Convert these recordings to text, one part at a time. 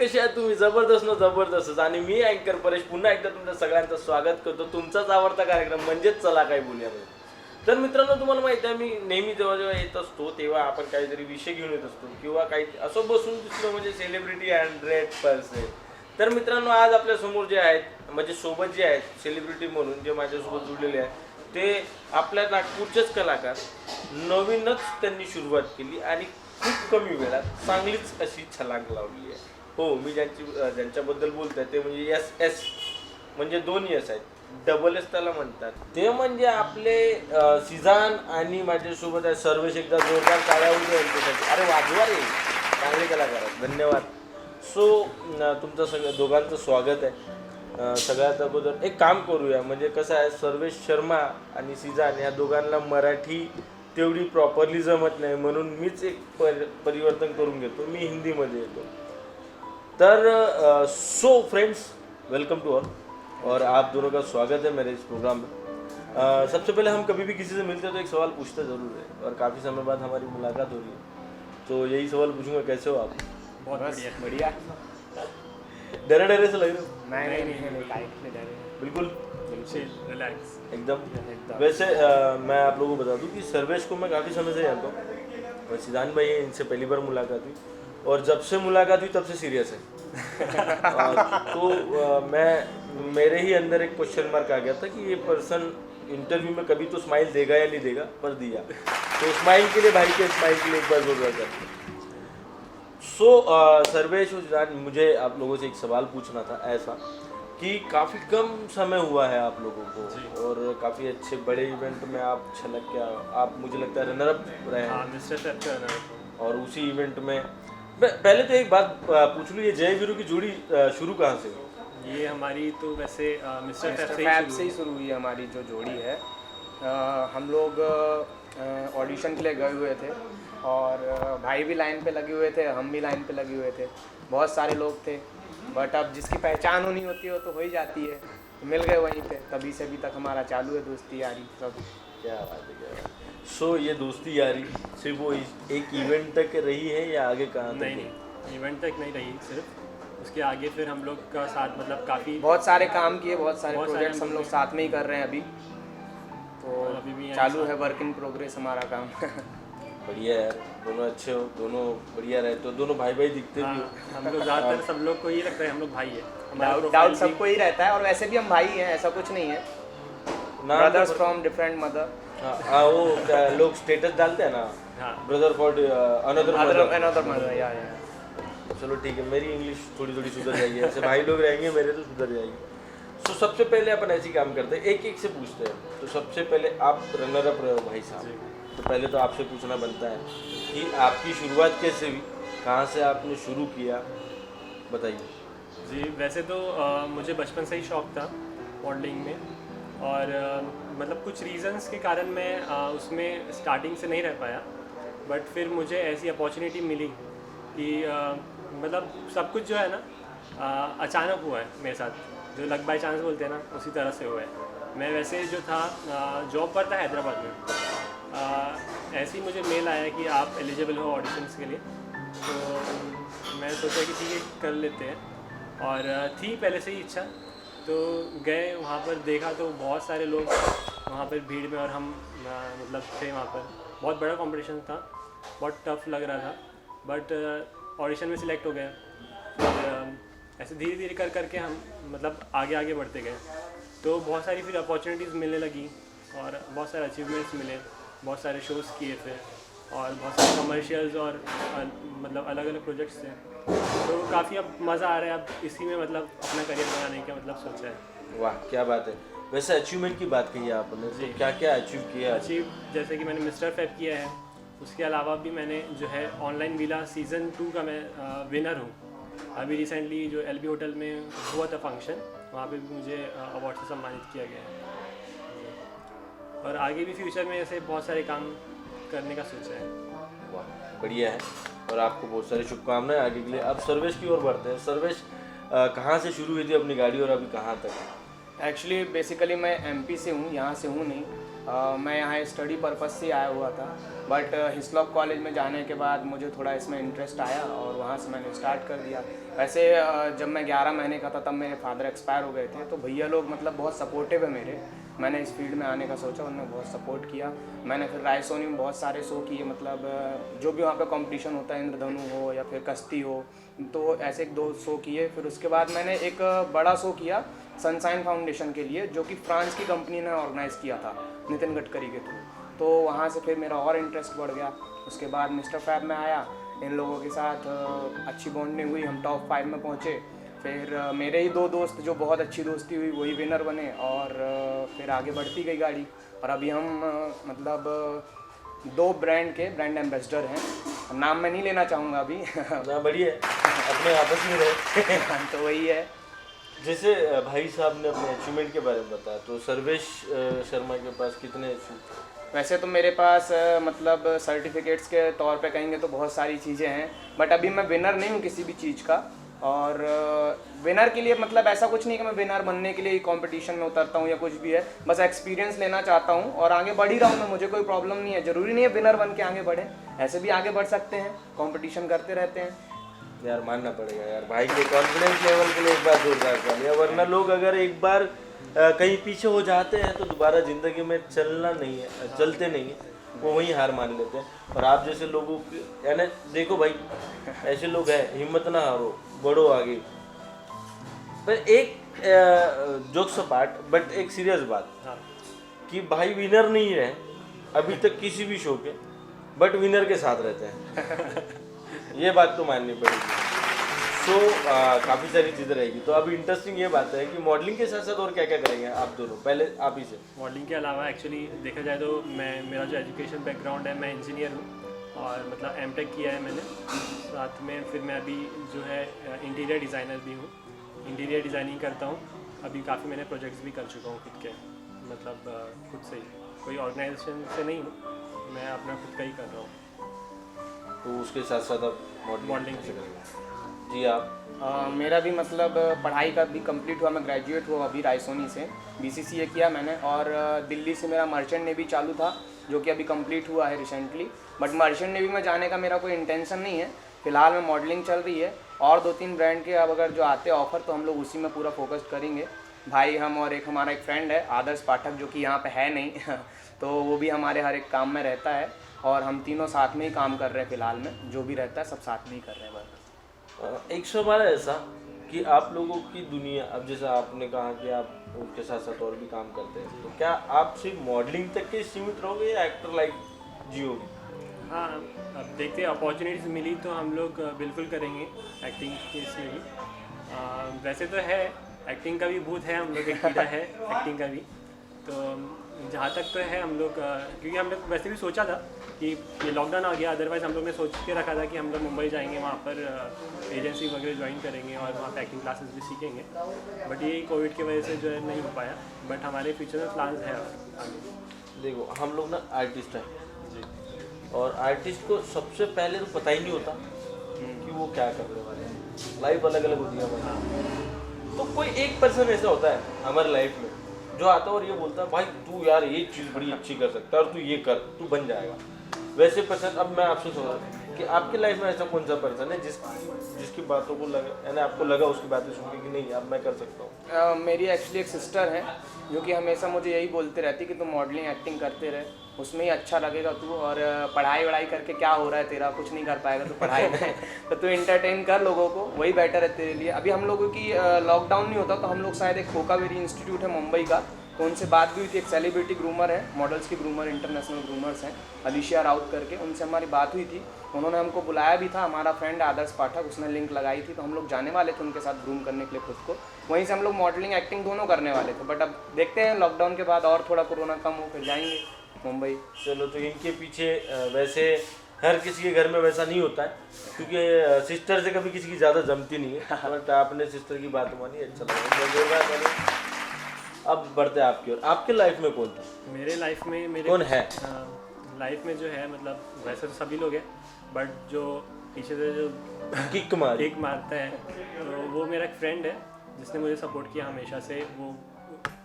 कसे आहात तुम्ही? जबरदस्त ना जबरदस्तच. आणि मी अँकर परेश पुन्हा एकदा तुमचं सगळ्यांचं स्वागत करतो तुमचाच आवडता कार्यक्रम म्हणजेच चला काय बोलूयामध्ये. तर मित्रांनो, तुम्हाला माहिती आहे मी नेहमी जेव्हा जेव्हा येत असतो तेव्हा आपण काहीतरी विषय घेऊन येत असतो किंवा काही असं बसून दिसलं म्हणजे सेलिब्रिटी 100%. तर मित्रांनो, आज आपल्या समोर जे आहेत म्हणजे सोबत जे आहेत सेलिब्रिटी म्हणून जे माझ्यासोबत जुळलेले आहेत ते आपल्या नागपूरचेच कलाकार. नवीनच त्यांनी सुरुवात केली आणि खूप कमी वेळात चांगलीच अशी छलांग लावली आहे. हो, मी ज्यांच्याबद्दल बोलत आहे ते म्हणजे SS, म्हणजे 2 यस आहेत, डबल एस त्याला म्हणतात. ते म्हणजे आपले सिजान आणि माझ्यासोबत आहे सर्वेश. एकदा जोरदार टाळ्या होऊ यांच्यासाठी. अरे वाजवा रे, चांगले कलाकार आहेत, धन्यवाद. सो तुमचं सगळं दोघांचं स्वागत आहे. सगळ्यात अगोदर एक काम करूया, म्हणजे कसं आहे सर्वेश शर्मा आणि सिजान या दोघांना मराठी तेवढी प्रॉपरली जमत नाही, म्हणून मीच एक परिवर्तन करून घेतो, मी हिंदीमध्ये येतो. तर so friends, welcome to all और आप दोनों का स्वागत है मेरे इस प्रोग्राम में. सबसे पहले हम कभी भी किसी से मिलते हैं तो एक सवाल पूछते ज़रूर है, और काफ़ी समय बाद हमारी मुलाकात हो रही है, तो यही सवाल पूछूंगा, कैसे हो आप? बहुत बढ़िया. डरे डरे से लग रहे हो? नहीं, बिल्कुल रिलैक्स एकदम. वैसे मैं आप लोगों को बता दूं कि सर्वेश को मैं काफ़ी समय से जानता हूँ, और सिद्धांत भाई इनसे पहली बार मुलाकात हुई, और जब से मुलाकात हुई तब से सीरियस है. तो मेरे ही अंदर एक क्वेश्चन मार्क आ गया था कि ये पर्सन इंटरव्यू में कभी तो स्माइल देगा या नहीं देगा, पर दिया. तो स्माइल के लिए, भाई के स्माइल के लिए एक बार बोल रहा था. सो सर्वेश, मुझे आप लोगों से एक सवाल पूछना था ऐसा कि काफ़ी कम समय हुआ है आप लोगों को, और काफ़ी अच्छे बड़े इवेंट में आप छलक के आप मुझे लगता है रनर अप रहे हैं. मिस्टर सेफ का रनर. और उसी इवेंट में पहले तो एक बात पूछ लूँ, ये जय वीरू की जोड़ी शुरू कहाँ से हुई? ये हमारी तो वैसे मिस्टर फैब से ही शुरू हुई हमारी जो जोड़ी है. हम लोग ऑडिशन के लिए गए हुए थे, और भाई भी लाइन पे लगे हुए थे, हम भी लाइन पे लगे हुए थे, बहुत सारे लोग थे, बट अब जिसकी पहचान होनी होती है वो तो हो ही जाती है. मिल गए वहीं पे, तभी से अभी तक हमारा चालू है दोस्ती यारी सब. क्या बात है, क्या बात है. सो ये दोस्ती यारी सिर्फ वो एक इवेंट तक रही है या आगे कहाँ तक? नहीं, इवेंट तक नहीं रही, सिर्फ उसके आगे फिर हम लोग का साथ मतलब काफ़ी बहुत सारे काम किए, बहुत सारे बहुत सारे प्रोजेक्ट्स हम लोग साथ में ही कर रहे हैं अभी, तो अभी भी हैं चालू है, वर्क इन प्रोग्रेस हमारा काम. बढ़िया है, दोनों अच्छे हो, दोनों बढ़िया रहे तो दोनों भाई भाई दिखते भी हो. हम लोग ज़्यादातर सब लोग को ये लगता है हम लोग भाई है. डाउट सबको ही रहता है, और वैसे भी हम भाई हैं, ऐसा कुछ नहीं है. Brothers from different mother. वो लोग स्टेटस डालते हैं ना, ब्रदर फॉर अनदर मदर. या चलो ठीक है, मेरी इंग्लिश थोड़ी थोड़ी सुधर जाएगी, ऐसे भाई लोग रहेंगे मेरे तो सुधर जाएगी. तो सबसे पहले अपन ऐसे ही काम करते हैं, एक एक से पूछते हैं. तो सबसे पहले आप रनर अप रहे हो भाई साहब, तो पहले तो आपसे पूछना बनता है कि आपकी शुरुआत कैसे हुई, कहाँ से आपने शुरू किया, बताइए. जी, वैसे तो मुझे बचपन से ही शौक़ था मॉडलिंग में, और मतलब कुछ रीज़न्स के कारण मैं उसमें स्टार्टिंग से नहीं रह पाया, बट फिर मुझे ऐसी अपॉर्चुनिटी मिली कि मतलब सब कुछ जो है ना अचानक हुआ है मेरे साथ, जो लक बाय चांस बोलते हैं ना, उसी तरह से हुआ है. मैं वैसे जो था जॉब पर था हैदराबाद में, ऐसे ही मुझे मेल आया कि आप एलिजिबल हो ऑडिशंस के लिए, तो मैं सोचा कि ठीक है कर लेते हैं, और थी पहले से ही इच्छा. तो गए वहाँ पर, देखा तो बहुत सारे लोग वहाँ पर भीड़ में, और हम मतलब थे वहाँ पर. बहुत बड़ा कंपटीशन था, बहुत टफ लग रहा था, बट ऑडिशन में सिलेक्ट हो गए. फिर ऐसे धीरे धीरे कर करके हम मतलब आगे आगे बढ़ते गए, तो बहुत सारी फिर अपॉर्चुनिटीज़ मिलने लगी, और बहुत सारे अचीवमेंट्स मिले, बहुत सारे शोज़ किए फिर, और बहुत सारे कमर्शियल्स और मतलब अलग अलग प्रोजेक्ट्स थे. तो काफ़ी अब मज़ा आ रहा है, अब इसी में मतलब अपना करियर बनाने का मतलब सोचा है. वाह, क्या बात है. वैसे अचीवमेंट की बात कही आपने, तो क्या क्या अचीव किया? जैसे कि मैंने मिस्टर फेब किया है, उसके अलावा भी मैंने जो है ऑनलाइन विला सीज़न 2 का मैं विनर हूँ. अभी रिसेंटली जो LB होटल में हुआ था फंक्शन, वहाँ पे भी मुझे अवार्ड से सम्मानित किया गया है, और आगे भी फ्यूचर में ऐसे बहुत सारे काम करने का सोचा है. वाह, बढ़िया है, और आपको बहुत सारी शुभकामनाएं आगे के लिए. अब सर्वेश की ओर बढ़ते हैं. सर्वेश, कहाँ से शुरू हुई थी अपनी गाड़ी और अभी कहाँ तक? एक्चुअली बेसिकली मैं MP से हूँ, यहाँ से हूँ नहीं. मैं यहाँ स्टडी पर्पज़ से आया हुआ था, बट हिस्लॉप कॉलेज में जाने के बाद मुझे थोड़ा इसमें इंटरेस्ट आया और वहाँ से मैंने स्टार्ट कर दिया। वैसे जब मैं 11 महीने का था तब मेरे फादर एक्सपायर हो गए थे, तो भैया लोग मतलब बहुत सपोर्टिव है मेरे। मैंने इस फील्ड में आने का सोचा, उन्होंने बहुत सपोर्ट किया। मैंने फिर रायसोनी में बहुत सारे शो किए, मतलब जो भी वहाँ पे कंपटीशन होता है, इंद्रधनु हो या फिर कश्ती हो, तो ऐसे एक दो शो किए। फिर उसके बाद मैंने एक बड़ा शो किया सनशाइन फाउंडेशन के लिए, जो कि फ्रांस की कंपनी ने ऑर्गेनाइज़ किया था नितिन गडकरी के थ्रू। तो वहाँ से फिर मेरा और इंटरेस्ट बढ़ गया। उसके बाद मिस्टर फैब में आया, इन लोगों के साथ अच्छी बॉन्डिंग हुई, हम टॉप 5 में पहुँचे। फिर मेरे ही 2 दोस्त जो बहुत अच्छी दोस्ती हुई वही विनर बने, और फिर आगे बढ़ती गई गाड़ी। और अभी हम मतलब 2 ब्रांड के ब्रांड एम्बेसडर हैं। नाम मैं नहीं लेना चाहूँगा अभी। ना बढ़िया है, अपने आपस में रहे। तो वही है। जैसे भाई साहब ने अपने अचीवमेंट के बारे में बताया, तो सर्वेश शर्मा के पास कितने अचीव? वैसे तो मेरे पास मतलब सर्टिफिकेट्स के तौर पे कहेंगे तो बहुत सारी चीज़ें हैं, बट अभी मैं विनर नहीं हूँ किसी भी चीज़ का। और विनर के लिए मतलब ऐसा कुछ नहीं कि मैं विनर बनने के लिए कंपटीशन में उतरता हूँ या कुछ भी है, बस एक्सपीरियंस लेना चाहता हूँ और आगे बढ़ ही रहा हूँ मैं। मुझे कोई प्रॉब्लम नहीं है, ज़रूरी नहीं है विनर बन के आगे बढ़े, ऐसे भी आगे बढ़ सकते हैं, कंपटीशन करते रहते हैं। यार मानना पड़ेगा यार, भाई के कॉन्फिडेंस लेवल के लिए एक बार जोरदार कर लिया, वरना लोग अगर एक बार कहीं पीछे हो जाते हैं तो दोबारा ज़िंदगी में चलना नहीं है, चलते नहीं है, वो वहीं हार मान लेते हैं। और आप जैसे लोगों की यानी देखो भाई, ऐसे लोग हैं, हिम्मत ना हारो, बढ़ो आगे। पर एक जोक्स अपार्ट, बट एक सीरियस बात कि भाई विनर नहीं है अभी तक किसी भी शो के, बट विनर के साथ रहते हैं। ये बात तो माननी पड़ेगी। सो काफ़ी सारी चीज़ें रहेगी। तो अभी इंटरेस्टिंग ये बात है कि मॉडलिंग के साथ साथ और क्या क्या करेंगे आप दोनों? पहले आप ही से। मॉडलिंग के अलावा एक्चुअली देखा जाए तो मेरा जो एजुकेशन बैकग्राउंड है, मैं इंजीनियर हूँ और मतलब एमटेक किया है मैंने। साथ में फिर मैं अभी जो है इंटीरियर डिज़ाइनर भी हूँ, इंटीरियर डिज़ाइनिंग करता हूँ। अभी काफ़ी मैंने प्रोजेक्ट्स भी कर चुका हूँ खुद के, मतलब खुद से ही, कोई ऑर्गेनाइजेशन से नहीं हूँ, मैं अपना खुद का ही कर रहा हूँ। तो उसके साथ साथ आप मॉडलिंग कैसे करेंगे? जी आप? मेरा भी मतलब पढ़ाई का भी कंप्लीट हुआ, मैं ग्रेजुएट हुआ अभी रायसोनी से, BCCA किया मैंने। और दिल्ली से मेरा मर्चेंट नेवी चालू था जो कि अभी कंप्लीट हुआ है रिसेंटली। बट मर्चेंट नेवी में जाने का मेरा कोई इंटेंशन नहीं है, फिलहाल में मॉडलिंग चल रही है। और 2-3 ब्रांड के अब अगर जो आते हैं ऑफर तो हम लोग उसी में पूरा फोकस करेंगे। भाई हम और एक हमारा एक फ्रेंड है आदर्श पाठक, जो कि यहाँ पे है नहीं तो वो भी हमारे हर एक काम में रहता है और हम तीनों साथ में ही काम कर रहे हैं फिलहाल में। जो भी रहता है सब साथ में ही कर रहे हैं बस। एक सवाल है ऐसा कि आप लोगों की दुनिया, अब जैसा आपने कहा कि आप उसके साथ साथ और भी काम करते हैं, तो क्या आप सिर्फ मॉडलिंग तक के सीमित रहोगे या एक्टर लाइक जियोगे? हाँ, अब देखते हैं, अपॉर्चुनिटीज़ मिली तो हम लोग बिल्कुल करेंगे एक्टिंग के इसमें भी। वैसे तो है, एक्टिंग का भी भूत है, हम लोग एक कीड़ा है एक्टिंग का भी। तो जहाँ तक तो है हम लोग, क्योंकि हम लोग वैसे भी सोचा था कि ये लॉकडाउन आ गया, अदरवाइज़ हम लोग ने सोच के रखा था कि हम लोग मुंबई जाएंगे, वहाँ पर एजेंसी वगैरह ज्वाइन करेंगे और वहाँ पे एक्टिंग क्लासेस भी सीखेंगे। बट ये कोविड की वजह से जो है नहीं हो पाया, बट हमारे फ्यूचर में प्लान्स है आगे। देखो हम लोग ना आर्टिस्ट हैं जी, और आर्टिस्ट को सबसे पहले तो पता ही नहीं होता कि वो क्या करने वाले हैं। लाइफ अलग अलग होती है हमारी। तो कोई एक पर्सन ऐसा होता है हमारी लाइफ में जो आता है और ये बोलता है भाई तू यार ये चीज़ बड़ी अच्छी कर सकता है और तू ये कर, तू बन जाएगा वैसे पर्सन। अब मैं आपसे सवाल कि आपके लाइफ में ऐसा कौन सा पर्सन है जिसकी बातों को लगा, यानी आपको लगा उसकी बातें सुन के कि नहीं अब मैं कर सकता हूँ? मेरी एक्चुअली एक सिस्टर है जो कि हमेशा मुझे यही बोलते रहती कि तू मॉडलिंग एक्टिंग करते रहे, उसमें ही अच्छा लगेगा तू, और पढ़ाई वढ़ाई करके क्या हो रहा है तेरा, कुछ नहीं कर पाएगा तू पढ़ाई में तो तू इंटरटेन कर लोगों को, वही बेटर है तेरे लिए। अभी हम लोगों की लॉकडाउन नहीं होता तो हम लोग शायद एक खोकावेरी इंस्टीट्यूट है मुंबई का, तो उनसे बात भी हुई थी। एक सेलिब्रिटी ग्रूमर है, मॉडल्स की ग्रूमर, इंटरनेशनल ग्रूमर्स हैं, अलिशिया राउत करके, उनसे हमारी बात हुई थी। उन्होंने हमको बुलाया भी था, हमारा फ्रेंड आदर्श पाठक, उसने लिंक लगाई थी, तो हम लोग जाने वाले थे उनके साथ ग्रूम करने के लिए खुद को। वहीं से हम लोग मॉडलिंग एक्टिंग दोनों करने वाले थे, बट अब देखते हैं लॉकडाउन के बाद और थोड़ा कोरोना कम हो फिर जाएंगे मुंबई। चलो, तो इनके पीछे वैसे हर किसी के घर में वैसा नहीं होता है क्योंकि सिस्टर से कभी किसी की ज़्यादा जमती नहीं है, बट आपने सिस्टर की बात मानी, अच्छा लगा। अब बढ़ते हैं आपकी ओर। आपके लाइफ में कौन था? मेरे लाइफ में मेरे कौन है? लाइफ में जो है, मतलब वैसे तो सभी लोग हैं, बट जो पीछे से जो किक मारता है तो वो मेरा एक फ्रेंड है जिसने मुझे सपोर्ट किया हमेशा से। वो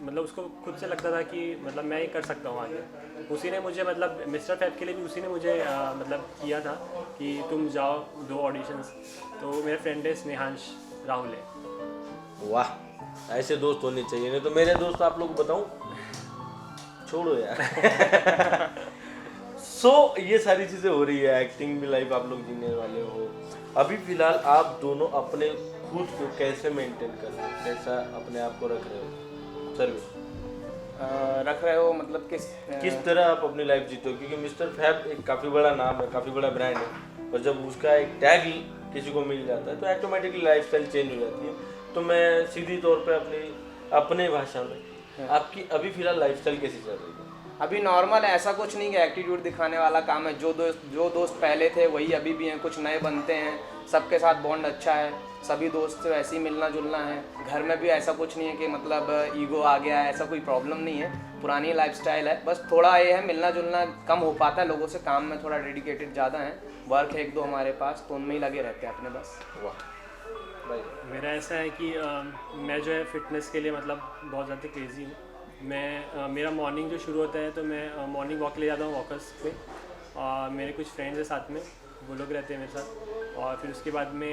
मतलब उसको खुद से लगता था कि मतलब मैं ये कर सकता हूँ आगे। उसी ने मुझे मतलब मिस्टर फैब के लिए भी उसी ने मुझे मतलब किया था कि तुम जाओ 2 ऑडिशंस। तो मेरे फ्रेंड है स्नेहांश राहुल है। वाह, ऐसे दोस्त होने चाहिए, नहीं तो मेरे दोस्त आप लोग बताऊं, छोड़ो यार। सो ये सारी चीज़ें हो रही है, एक्टिंग भी लाइफ आप लोग जीने वाले हो। अभी फिलहाल आप दोनों अपने खुद को कैसे मेंटेन कर रहे हो, कैसा अपने आप को रख रहे हो सर्विस, रख रहे हो मतलब किस तरह आप अपनी लाइफ जीते हो? क्योंकि मिस्टर फैब एक काफ़ी बड़ा नाम है, काफ़ी बड़ा ब्रांड है, और जब उसका एक टैग किसी को मिल जाता है तो ऑटोमेटिकली लाइफस्टाइल चेंज हो जाती है। तो मैं सीधी तौर पे अपने भाषा में आपकी अभी फिलहाल लाइफस्टाइल कैसी चल रही है? अभी नॉर्मल है, ऐसा कुछ नहीं कि एटीट्यूड दिखाने वाला काम है। जो दोस्त पहले थे वही अभी भी हैं, कुछ नए बनते हैं, सबके साथ बॉन्ड अच्छा है, सभी दोस्त से वैसे ही मिलना जुलना है। घर में भी ऐसा कुछ नहीं है कि मतलब ईगो आ गया है, ऐसा कोई प्रॉब्लम नहीं है, पुरानी लाइफस्टाइल है। बस थोड़ा ये है मिलना जुलना कम हो पाता है लोगों से, काम में थोड़ा डेडिकेटेड ज़्यादा है, वर्क है 1-2 हमारे पास, तो उनमें ही लगे रहते हैं अपने बस। वाह भाई, मेरा ऐसा है कि मैं जो है फिटनेस के लिए मतलब बहुत ज़्यादा क्रेज़ी हूँ। मैं मेरा मॉर्निंग जो शुरू होता है तो मैं मॉर्निंग वॉक ले जाता हूँ वॉकर्स पे, और मेरे कुछ फ्रेंड्स हैं साथ में, वो लोग रहते हैं मेरे साथ। और फिर उसके बाद में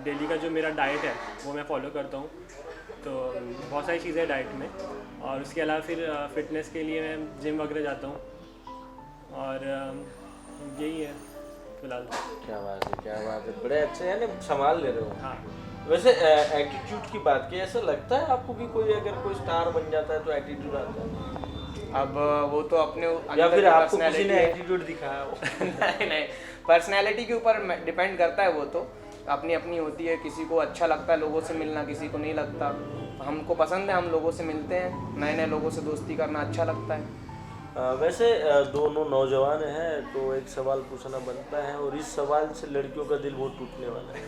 डेली का जो मेरा डाइट है वो मैं फॉलो करता हूँ। तो बहुत सारी चीज़ें हैं डाइट में, और उसके अलावा फिर फिटनेस के लिए मैं जिम वगैरह जाता हूँ, और यही है फिलहाल। क्या बात है, क्या बात है, बड़े अच्छे यानी संभाल ले रहे हो। हाँ, वैसे एटीट्यूड की बात की, ऐसा लगता है आपको कि कोई अगर कोई स्टार बन जाता है तो एटीट्यूड आता है, अब वो तो अपने या अंदर फिर की आपको किसी personality ने है। एटीट्यूड दिखाया हो? नहीं, पर्सनैलिटी के ऊपर डिपेंड करता है, वो तो अपनी अपनी होती है। किसी को अच्छा लगता है लोगों से मिलना, किसी को नहीं लगता। हमको पसंद है, हम लोगों से मिलते हैं, नए नए लोगों से दोस्ती करना अच्छा लगता है। वैसे दोनों नौजवान हैं तो एक सवाल पूछना बनता है, और इस सवाल से लड़कियों का दिल बहुत टूटने वाला है।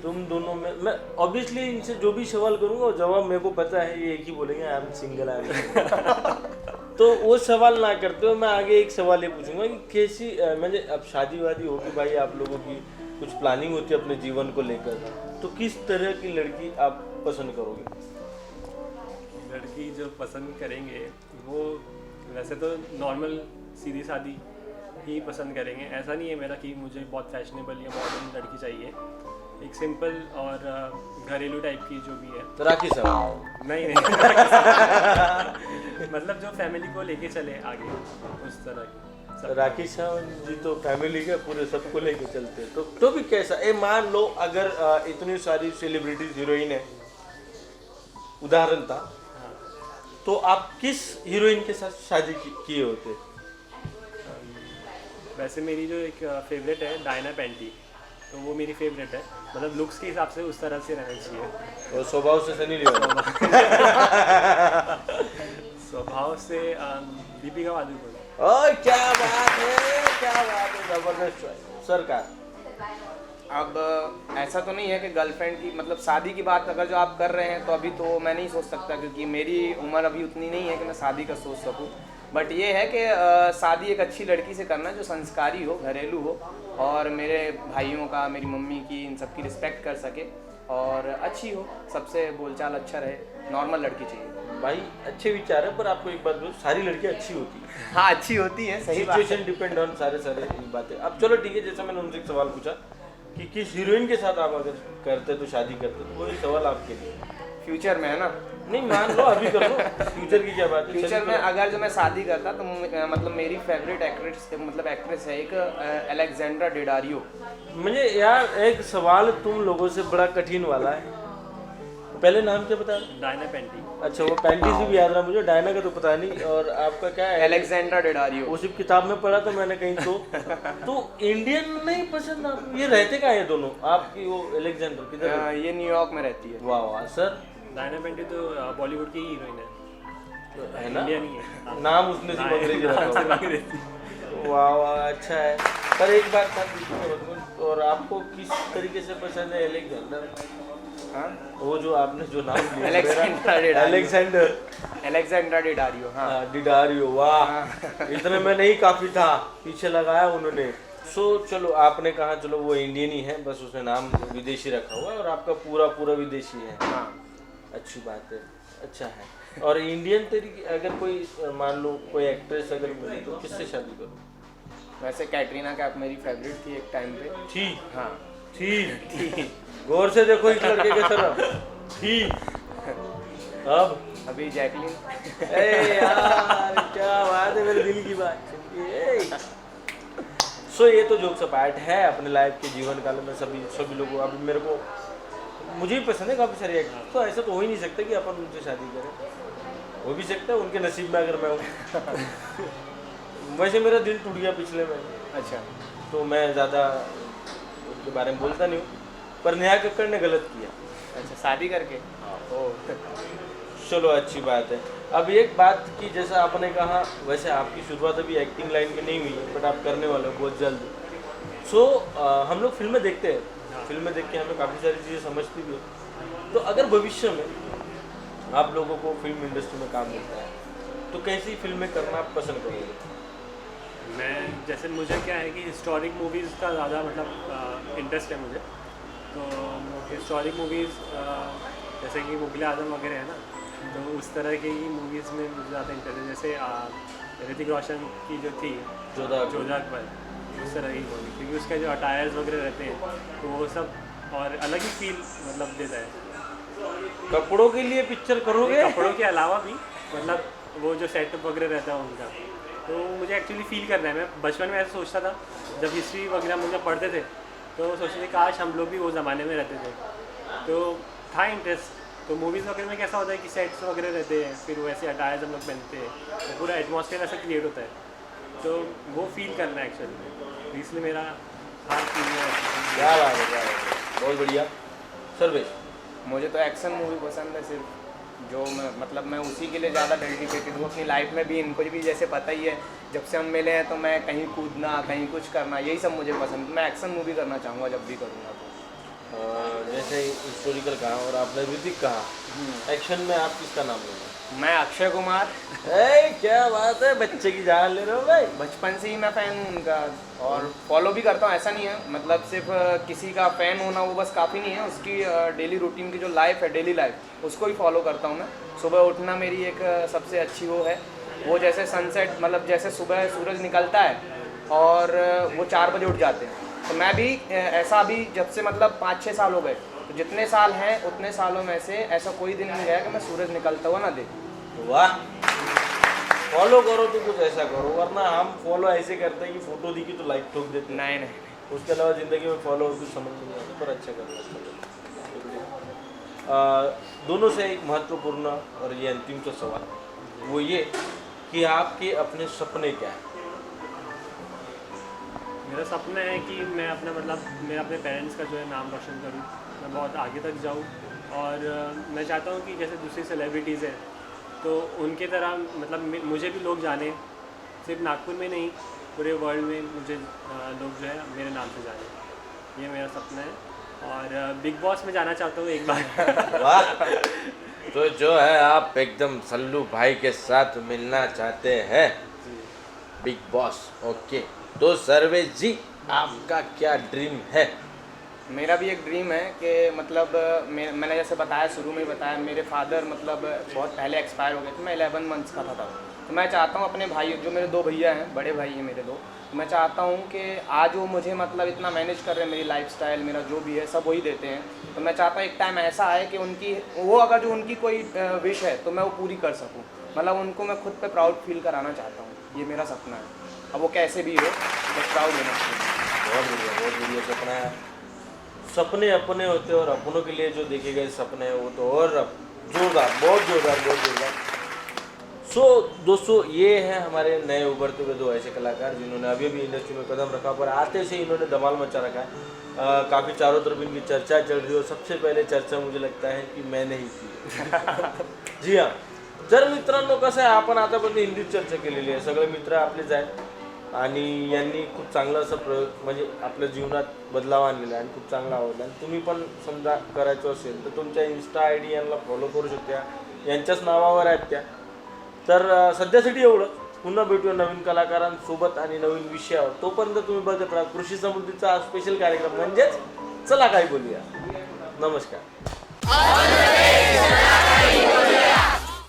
तुम दोनों में मैं ऑब्वियसली इनसे जो भी सवाल करूंगा और जवाब मेरे को पता है ये एक ही बोलेंगे, I am single, I am. तो वो सवाल ना करते हुए मैं आगे एक सवाल ये पूछूंगा कि कैसी मतलब अब शादी वादी होगी भाई, आप लोगों की कुछ प्लानिंग होती है अपने जीवन को लेकर, तो किस तरह की लड़की आप पसंद करोगे? लड़की जो पसंद करेंगे वो वैसे तो नॉर्मल सीधी सादी ही पसंद करेंगे। ऐसा नहीं है मेरा कि मुझे बहुत फैशनेबल या मॉडर्न लड़की चाहिए, एक सिंपल और घरेलू टाइप की जो भी है। तो राखी साहब? नहीं मतलब जो फैमिली को लेके चले आगे, उस तरह की। राखी साहब जी तो फैमिली के पूरे सबको लेके चलते हैं, तो भी कैसा मान लो अगर इतनी सारी सेलिब्रिटीज हीरोइन है, उदाहरण था, तो आप किस हीरोइन के साथ शादी किए होते? वैसे मेरी जो एक फेवरेट है डायना पेंटी, तो वो मेरी फेवरेट है। मतलब लुक्स के हिसाब से उस तरह से रहना चाहिए, और स्वभाव से सनी लियोनी? स्वभाव से दीपिका पादुकोण। ओह क्या बात है, क्या बात है, जबरदस्त चॉइस सरकार। अब ऐसा तो नहीं है कि गर्लफ्रेंड की मतलब शादी की बात अगर जो आप कर रहे हैं तो अभी तो मैं नहीं सोच सकता, क्योंकि मेरी उम्र अभी उतनी नहीं है कि मैं शादी का सोच सकूं। बट ये है कि शादी एक अच्छी लड़की से करना जो संस्कारी हो, घरेलू हो, और मेरे भाइयों का, मेरी मम्मी की, इन सब की रिस्पेक्ट कर सके, और अच्छी हो, सबसे बोलचाल अच्छा रहे, नॉर्मल लड़की चाहिए। भाई अच्छे विचार है, पर आपको एक बात बोलूं, सारी लड़कियां अच्छी होती है। हाँ अच्छी होती है, सही बात है। सिचुएशन डिपेंड ऑन सारे बातें। अब चलो ठीक है, जैसा मैंने उनसे एक सवाल पूछा कि किस हीरोइन के साथ आप अगर करते तो शादी करते, तो वही सवाल आपके लिए। फ्यूचर में है ना? नहीं मान लो अभी कर लो, फ्यूचर की क्या बात है? फ्यूचर में अगर जो मैं शादी करता तो मतलब मेरी फेवरेट एक्ट्रेस है एक अलेक्जेंड्रा डेडारियो। मुझे यार एक सवाल तुम लोगों से बड़ा कठिन वाला है, पहले नाम क्या बता? डायना पेंटी। अच्छा, वो पेंटी से भी याद रहा मुझे, डायना का तो पता नहीं, और आपका क्या है? अलेक्जेंड्रा डेडारियो। वो सिर्फ किताब में पढ़ा था मैंने कहीं। तो इंडियन नहीं पसंद आपको? ये रहते कहाँ है दोनों आपकी? वो अलेक्जेंडर किधर? ये न्यूयॉर्क में रहती है। वाह वाह सर। डायना पेंटी तो बॉलीवुड की हीरोइन है, है ना? इंडियन ही है। नाम उसने सिर्फ अंग्रेजी रखा हुआ। वाह वाह अच्छा है। पर एक बात था, और आपको किस तरीके से पसंद है अलेक्जेंडर? हाँ वो जो आपने जो नाम लिया, अलेक्जेंड्रा डेडारियो। हाँ डिडारियो, वाह इतने में नहीं काफी था, पीछे लगाया उन्होंने। सो चलो आपने कहा चलो वो इंडियन ही है, बस उसने नाम विदेशी रखा हुआ है, और आपका पूरा विदेशी है। हाँ। अच्छी बात है, अच्छा है। और इंडियन तरीके अगर कोई मान लो कोई एक्ट्रेस अगर मिली तो किससे शादी करो? वैसे कैटरीना कैफ मेरी फेवरेट थी एक टाइम पे। ठीक हाँ ठीक, गौर से देखो इस लड़के के तरफ। ठीक, अब अभी जैकलिन। ए यार क्या बात है, मेरे दिल की बात। सो ये तो जोक्स अपार्ट है, अपने लाइफ के जीवन काल में सभी लोगों, अभी मेरे को मुझे भी पसंद है काफ़ी सारे एक्टर, तो ऐसा तो हो ही नहीं सकता कि अपन उनसे शादी करें। हो भी सकता है उनके नसीब में अगर मैं हूँ। वैसे मेरा दिल टूट गया पिछले महीने, अच्छा, तो मैं ज़्यादा उनके बारे में बोलता नहीं हूँ, पर नेहा कक्कड़ ने गलत किया। अच्छा शादी करके। ओ चलो अच्छी बात है। अब एक बात की जैसा आपने कहा, वैसे आपकी शुरुआत अभी एक्टिंग लाइन में नहीं हुई है, बट आप करने वाले हो बहुत जल्द। सो हम लोग फिल्में देखते हैं, फिल्में देख के हमें काफ़ी सारी चीज़ें समझती भी है। तो अगर भविष्य में आप लोगों को फिल्म इंडस्ट्री में काम मिलता है तो कैसी फिल्में करना आप पसंद करोगे? मैं जैसे मुझे क्या है कि हिस्टोरिक मूवीज़ का ज़्यादा मतलब इंटरेस्ट है मुझे। तो हिस्टोरिक मूवीज़ जैसे कि मुगल आजम वगैरह है ना, तो उस तरह की मूवीज़ में मुझे ज़्यादा इंटरेस्ट है। जैसे ऋतिक रोशन की जो थी जोधा अकबर, उस तरह की मूवी, क्योंकि उसके जो अटायर्स वगैरह रहते हैं तो वो सब और अलग ही फील मतलब देता है। कपड़ों के लिए पिक्चर करोगे? कपड़ों के अलावा भी मतलब वो जो सेटअप वगैरह रहता है उनका, तो मुझे एक्चुअली फील करना है। मैं बचपन में ऐसा सोचता था, जब हिस्ट्री वगैरह मुझे पढ़ते थे तो सोचते थे काश हम लोग भी वो ज़माने में रहते थे, तो था इंटरेस्ट। तो मूवीज़ वगैरह में कैसा होता है कि सेट्स वगैरह रहते हैं, फिर वैसे अटायर्स हम लोग पहनते हैं, तो पूरा एटमॉस्फेयर ऐसा क्रिएट होता है, तो वो फील करना है एक्चुअली में, इसलिए मेरा हाथ फील है। क्या बात है, क्या बात है, बहुत बढ़िया। सर्वेश? मुझे तो एक्शन मूवी पसंद है सिर्फ, जो मैं उसी के लिए ज़्यादा डेडिकेटेड हूँ अपनी लाइफ में भी। इनको भी जैसे पता ही है, जब से हम मिले हैं तो मैं कहीं कूदना, कहीं कुछ करना, यही सब मुझे पसंद। मैं एक्शन मूवी करना चाहूँगा जब भी करूँगा तो। जैसे हिस्टोरिकल कहा और आपने ऋतिक कहा, एक्शन में आप किसका नाम लोगे? मैं अक्षय कुमार। क्या बात है, बच्चे की जान ले रहे हो भाई। बचपन से ही मैं फ़ैन हूँ उनका और फॉलो भी करता हूँ। ऐसा नहीं है मतलब सिर्फ किसी का फ़ैन होना वो बस काफ़ी नहीं है, उसकी डेली रूटीन की जो लाइफ है, डेली लाइफ, उसको ही फॉलो करता हूँ मैं। सुबह उठना मेरी एक सबसे अच्छी वो है, वो जैसे सनसेट, मतलब जैसे सुबह सूरज निकलता है और वो 4 बजे उठ जाते हैं, तो मैं भी ऐसा अभी जब से मतलब 5-6 साल हो गए, तो जितने साल हैं उतने सालों में से ऐसा कोई दिन नहीं गया कि मैं सूरज निकलता हुआ ना देखूं। वाह, फॉलो करो तो कुछ ऐसा करो, वरना हम फॉलो ऐसे करते हैं कि फोटो दिखी तो लाइक ठोक देते हैं। नहीं, उसके अलावा ज़िंदगी में फॉलो और कुछ समझ नहीं आता, पर अच्छा करो। दोनों से एक महत्वपूर्ण और ये अंतिम सा सवाल, वो ये कि आपके अपने सपने क्या हैं? मेरा सपना है कि मैं मैं अपने पेरेंट्स का जो है नाम रोशन करूं, मैं बहुत आगे तक जाऊं, और मैं चाहता हूं कि जैसे दूसरी सेलिब्रिटीज़ हैं तो उनके तरह मुझे भी लोग जाने, सिर्फ नागपुर में नहीं पूरे वर्ल्ड में मुझे लोग जो है मेरे नाम से जाने, ये मेरा सपना है। और बिग बॉस में जाना चाहता हूँ एक बार। वाह, तो जो है आप एकदम सल्लू भाई के साथ मिलना चाहते हैं, बिग बॉस, ओके। तो सर्वेश जी, आपका क्या ड्रीम है? मेरा भी एक ड्रीम है कि मैंने जैसे बताया, शुरू में ही बताया, मेरे फादर बहुत पहले एक्सपायर हो गए थे, मैं 11 मंथ्स का था तब। तो मैं चाहता हूँ अपने भाई, जो मेरे 2 भैया हैं, बड़े भाई हैं मेरे 2, तो मैं चाहता हूँ कि आज वो मुझे इतना मैनेज कर रहे हैं, मेरी लाइफस्टाइल, मेरा जो भी है सब वही देते हैं। तो मैं चाहता हूँ एक टाइम ऐसा आए कि अगर उनकी कोई विश है तो मैं वो पूरी कर सकूँ, उनको मैं खुद पे प्राउड फील कराना चाहता हूँ, ये मेरा सपना है। अब वो कैसे भी हो, बस प्राउड होना चाहिए। बहुत बढ़िया सपना है। सपने अपने होते हैं और अपनों के लिए जो देखे गए सपने हैं वो तो और जोरदार, बहुत जोरदार। सो दोस्तों, ये हैं हमारे नए उभरते हुए 2 ऐसे कलाकार जिन्होंने अभी इंडस्ट्री में कदम रखा, पर आते से इन्होंने धमाल मचा रखा है। काफ़ी चारों तरफ इनकी चर्चा चल रही है, और सबसे पहले चर्चा मुझे लगता है कि मैंने ही की। जी हाँ, जर मित्रांनो, कसं आहे, आपण आतापर्यंत हिंदीत चर्चा केलेली आहे, सगळे मित्र आपलेच आहेत आणि यांनी खूप चांगला असा प्रयोग म्हणजे आपल्या जीवनात बदलाव आणलेला आहे आणि खूप चांगला आवडला. आणि तुम्ही पण समजा करायचं असेल तर तुमच्या इन्स्टा ID यांना फॉलो करू शकता, यांच्याच नावावर आहेत त्या. तर सध्यासाठी एवढं. पुन्हा भेटूया नवीन कलाकारांसोबत आणि नवीन विषयावर. तोपर्यंत तुम्ही बघत राहा कृषी समृद्धीचा स्पेशल कार्यक्रम, म्हणजेच चला काय बोलूया. नमस्कार.